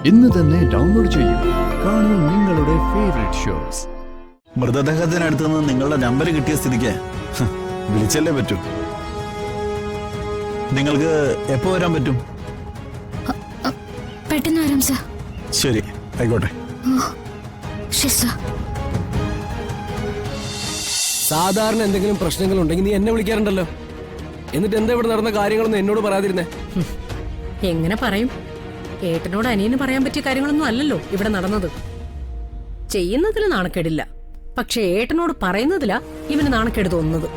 ഇന്ന് തന്നെ ഡൗൺലോഡ് ചെയ്യൂ. കാണൂ നിങ്ങളുടെ ഫേവറേറ്റ് ഷോസ്. മൃതദേഹത്തിനടുത്ത് നിന്ന് നിങ്ങളുടെ നമ്പർ കിട്ടിയ സ്ഥിതിക്ക് വിളിച്ചല്ലേ പറ്റൂ. നിങ്ങൾക്ക് എപ്പോ വരാൻ പറ്റും? പെട്ടെന്ന് വരാം സർ. ശരി, ആയിക്കോട്ടെ. സാധാരണ എന്തെങ്കിലും പ്രശ്നങ്ങൾ ഉണ്ടെങ്കിൽ നീ എന്നെ വിളിക്കാറുണ്ടല്ലോ. എന്നിട്ട് എന്താ ഇവിടെ നടന്ന കാര്യങ്ങളൊന്നും എന്നോട് പറയാതിരുന്നേ? എങ്ങനെ പറയും? ഏട്ടനോട് അനിയന് പറയാൻ പറ്റിയ കാര്യങ്ങളൊന്നും അല്ലല്ലോ ഇവിടെ നടന്നത്. ചെയ്യുന്നതിൽ നാണക്കേടില്ല, പക്ഷെ ഏട്ടനോട് പറയുന്നതിലാ ഇവന് നാണക്കേട് തോന്നുന്നത്.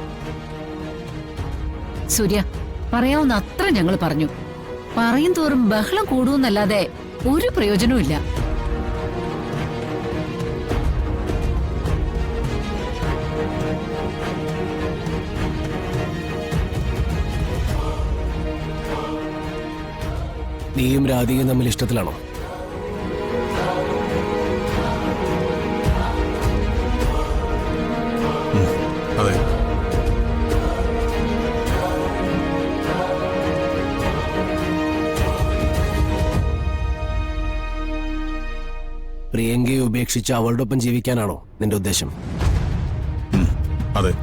സൂര്യ, പറയാവുന്ന അത്ര ഞങ്ങൾ പറഞ്ഞു. പറയും തോറും ബഹളം കൂടുന്നല്ലാതെ ഒരു പ്രയോജനവും ഇല്ല. നീയും രാധികയും തമ്മിൽ ഇഷ്ടത്തിലാണോ? അതെ. പ്രിയങ്കയെ ഉപേക്ഷിച്ച് അവളുടെ ഒപ്പം ജീവിക്കാനാണോ നിന്റെ ഉദ്ദേശം? അതെ.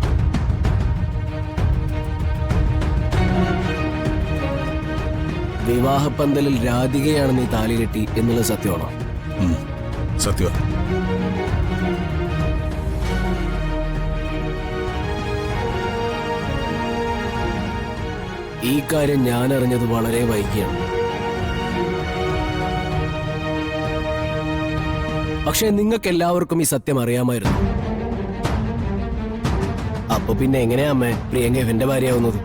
വിവാഹപ്പന്തലിൽ രാധികയാണ് നീ താലി കെട്ടി എന്നുള്ള സത്യമാണോ? സത്യം. ഈ കാര്യം ഞാൻ അറിഞ്ഞത് വളരെ വൈകിയാണ്. പക്ഷെ നിങ്ങൾക്ക് എല്ലാവർക്കും ഈ സത്യം അറിയാമായിരുന്നു. അപ്പൊ പിന്നെ എങ്ങനെയാ അമ്മേ പ്രിയങ്ക എന്റെ ഭാര്യയാവുന്നത്?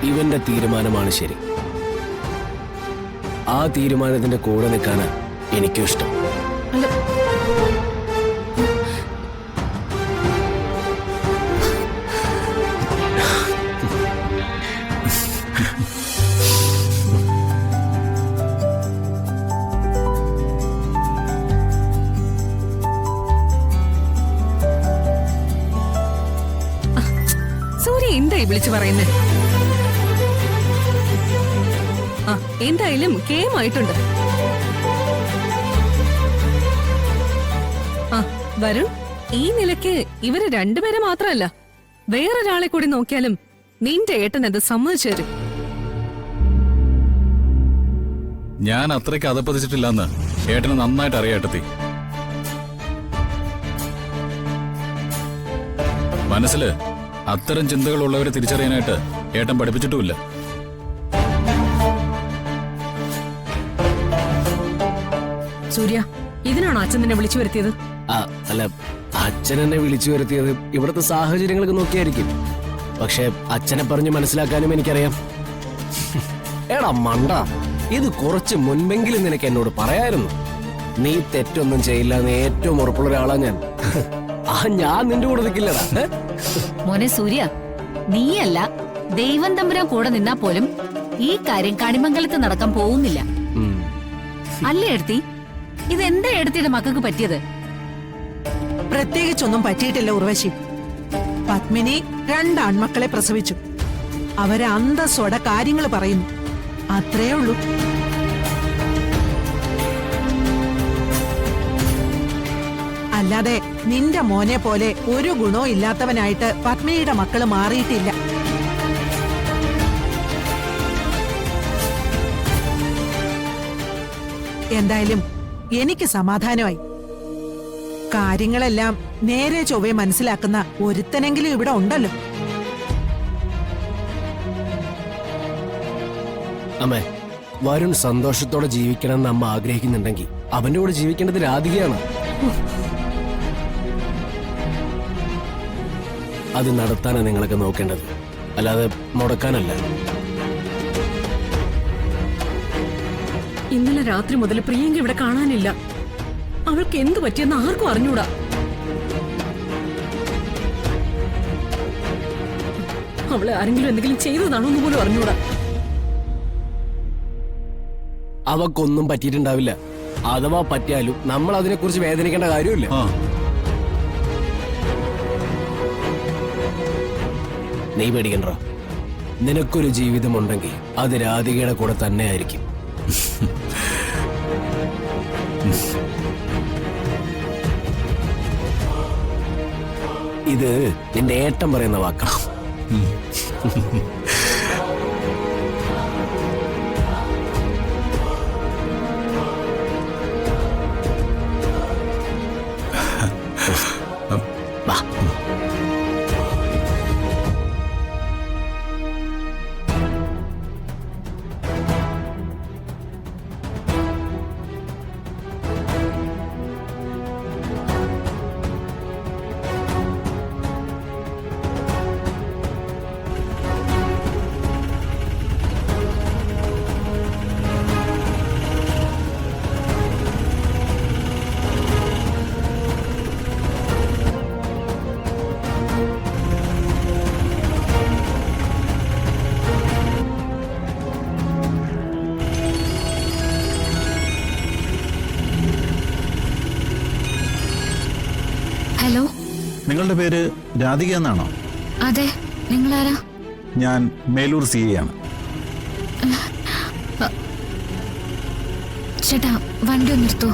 ഇവന്റെ തീരുമാനമാണ് ശരി. ആ തീരുമാനത്തിന്റെ കൂടെ നിൽക്കാനാണ് എനിക്കും ഇഷ്ടം. സൂര്യ എന്തായി വിളിച്ചു പറയുന്നേ? എന്തായാലും കേമായിട്ടുണ്ട്. വരുൺ, ഈ നിലയ്ക്ക് ഇവര് രണ്ടുപേരെ മാത്രമല്ല വേറൊരാളെ കൂടി നോക്കിയാലും നിന്റെ ഏട്ടൻ അത് സമ്മതിച്ചു തരും. ഞാൻ അത്രയ്ക്ക് അതപ്പതിച്ചിട്ടില്ലെന്ന് ഏട്ടന് നന്നായിട്ട് അറിയാട്ടെത്തി. മനസ്സില് അത്തരം ചിന്തകളുള്ളവരെ തിരിച്ചറിയാനായിട്ട് ഏട്ടൻ പഠിപ്പിച്ചിട്ടുമില്ല. സൂര്യ, ഇതിനാണോ അച്ഛൻ നിന്നെ വിളിച്ചു വരുത്തിയത്? അല്ല, അച്ഛൻ എന്നെ വിളിച്ചു വരുത്തിയത് ഇവിടുത്തെ സാഹചര്യങ്ങളൊക്കെ നോക്കിയായിരിക്കും. പക്ഷെ അച്ഛനെ പറഞ്ഞ് മനസ്സിലാക്കാനും എനിക്കറിയാം. എടാ മണ്ട, ഇത് കുറച്ച് മുൻപെങ്കിലും നിനക്ക് എന്നോട് പറയായിരുന്നു. നീ തെറ്റൊന്നും ചെയ്യില്ല എന്ന് ഏറ്റവും ഉറപ്പുള്ള ഒരാളാ ഞാൻ. ഞാൻ നിന്റെ കൂടെ നിൽക്കില്ലടാ. മോനെ സൂര്യ, നീയല്ല ദൈവം തമ്പുരാൻ കൂടെ നിന്നാ പോലും ഈ കാര്യം കണിമംഗലത്ത് നടക്കാൻ പോകുന്നില്ല. അല്ലേ എടുത്തി? ഇതെന്താ എടുത്തിയുടെ മക്കൾക്ക് പറ്റിയത്? പ്രത്യേകിച്ചൊന്നും പറ്റിയിട്ടില്ല ഉർവശി. പത്മിനി 2 ആൺമക്കളെ പ്രസവിച്ചു. അവരെ അന്തസ്സോടെ കാര്യങ്ങൾ പറയുന്നു, അത്രേ ഉള്ളൂ. അല്ലാതെ നിന്റെ മോനെ പോലെ ഒരു ഗുണവും ഇല്ലാത്തവനായിട്ട് പത്മിനിയുടെ മക്കള് മാറിയിട്ടില്ല. എന്തായാലും എനിക്ക് സമാധാനമായി. കാര്യങ്ങളെല്ലാം നേരെ ചൊവ്വെ മനസ്സിലാക്കുന്ന ഒരുത്തനെങ്കിലും ഇവിടെ ഉണ്ടല്ലോ. അമ്മേ, വരുൺ സന്തോഷത്തോടെ ജീവിക്കണം എന്ന് അമ്മ ആഗ്രഹിക്കുന്നുണ്ടെങ്കിൽ അവന്റെ കൂടെ ജീവിക്കേണ്ടത് രാധികയാണ്. അത് നടത്താനാണ് നിങ്ങളൊക്കെ നോക്കേണ്ടത്, അല്ലാതെ മുടക്കാനല്ല. ഇന്നലെ രാത്രി മുതൽ പ്രിയങ്ക ഇവിടെ കാണാനില്ല. അവൾക്ക് എന്തു പറ്റിയെന്ന് ആർക്കും അറിഞ്ഞൂടാ. അവളെ ആരെങ്കിലും എന്തെങ്കിലും ചെയ്തതാണോ എന്ന് പോലും അറിഞ്ഞൂടാ. അവക്കൊന്നും പറ്റിയിട്ടുണ്ടാവില്ല. അഥവാ പറ്റിയാലും നമ്മൾ അതിനെക്കുറിച്ച് വേദനിക്കേണ്ട കാര്യമില്ല. ആ നീ പേടിക്കണ്ട. നിനക്കൊരു ജീവിതമുണ്ടെങ്കിൽ അത് രാധികയുടെ കൂടെ തന്നെ ആയിരിക്കും. ഇത് നിന്റെ ഏട്ടൻ പറയുന്ന വാക്കാ. വാ. ഹലോ, നിങ്ങളുടെ പേര് രാധിക എന്നാണോ? അതെ, നിങ്ങളാരാ? ഞാൻ മേലൂർ സി ഐ ആണ്. ചേട്ടാ, വണ്ടി ഒന്ന് നിർത്തോ.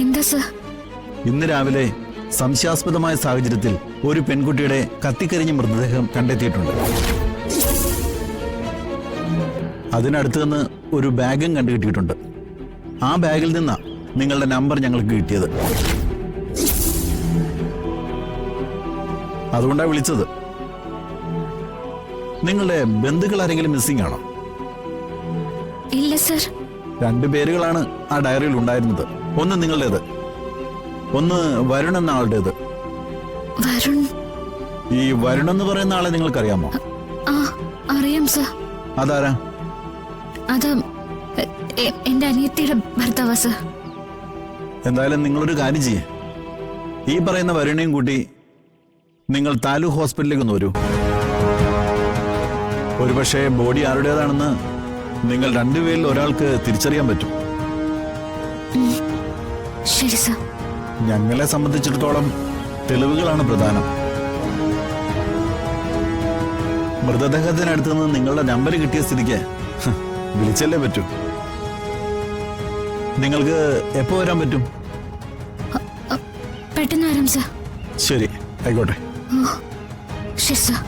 എന്താ സർ? ഇന്ന് രാവിലെ സംശയാസ്പദമായ സാഹചര്യത്തിൽ ഒരു പെൺകുട്ടിയുടെ കത്തിക്കരിഞ്ഞ മൃതദേഹം കണ്ടെത്തിയിട്ടുണ്ട്. അതിനടുത്ത് നിന്ന് ഒരു ബാഗും കണ്ടുകിട്ടിയിട്ടുണ്ട്. ആ ബാഗിൽ നിന്നാ നിങ്ങളുടെ നമ്പർ ഞങ്ങൾക്ക് കിട്ടിയത്. അതുകൊണ്ടാണ് വിളിച്ചത്. നിങ്ങളുടെ ബന്ധുക്കൾ ആരെങ്കിലും മിസ്സിംഗ് ആണോ? ഇല്ല സർ. 2 പേരുകളാണ് ആ ഡയറിയിൽ ഉണ്ടായിരുന്നത്. ഒന്ന് നിങ്ങളുടേത്, ഒന്ന് വരുൺ എന്ന ആളുടേത്. വരുൺ? ഈ വരുൺ എന്ന് പറയുന്ന ആളെ നിങ്ങൾക്കറിയാമോ? ആ, അറിയാം സർ. അതാരാ? അത് എന്റെ അനിയത്തിയുടെ ഭർത്താവാ സർ. എന്തായാലും നിങ്ങളൊരു കാര്യം ചെയ്യേ, ഈ പറയുന്ന വരുണിനെയും കൂട്ടി നിങ്ങൾ താലൂക്ക് ഹോസ്പിറ്റലിലേക്ക് ഒന്ന് വരൂ. ഒരുപക്ഷെ ബോഡി ആരുടേതാണെന്ന് നിങ്ങൾ 2 പേരിൽ ഒരാൾക്ക് തിരിച്ചറിയാൻ പറ്റും. ശരി സർ. ഞങ്ങളെ സംബന്ധിച്ചിടത്തോളം തെളിവുകളാണ് പ്രധാനം. മൃതദേഹത്തിനടുത്ത് നിന്ന് നിങ്ങളുടെ നമ്പർ കിട്ടിയ സ്ഥിതിക്ക് വിളിച്ചല്ലേ പറ്റൂ. നിങ്ങൾക്ക് എപ്പോ വരാൻ പറ്റും? പെട്ടെന്ന് വരാം സർ. ശരി, ആയിക്കോട്ടെ. ശരി സർ.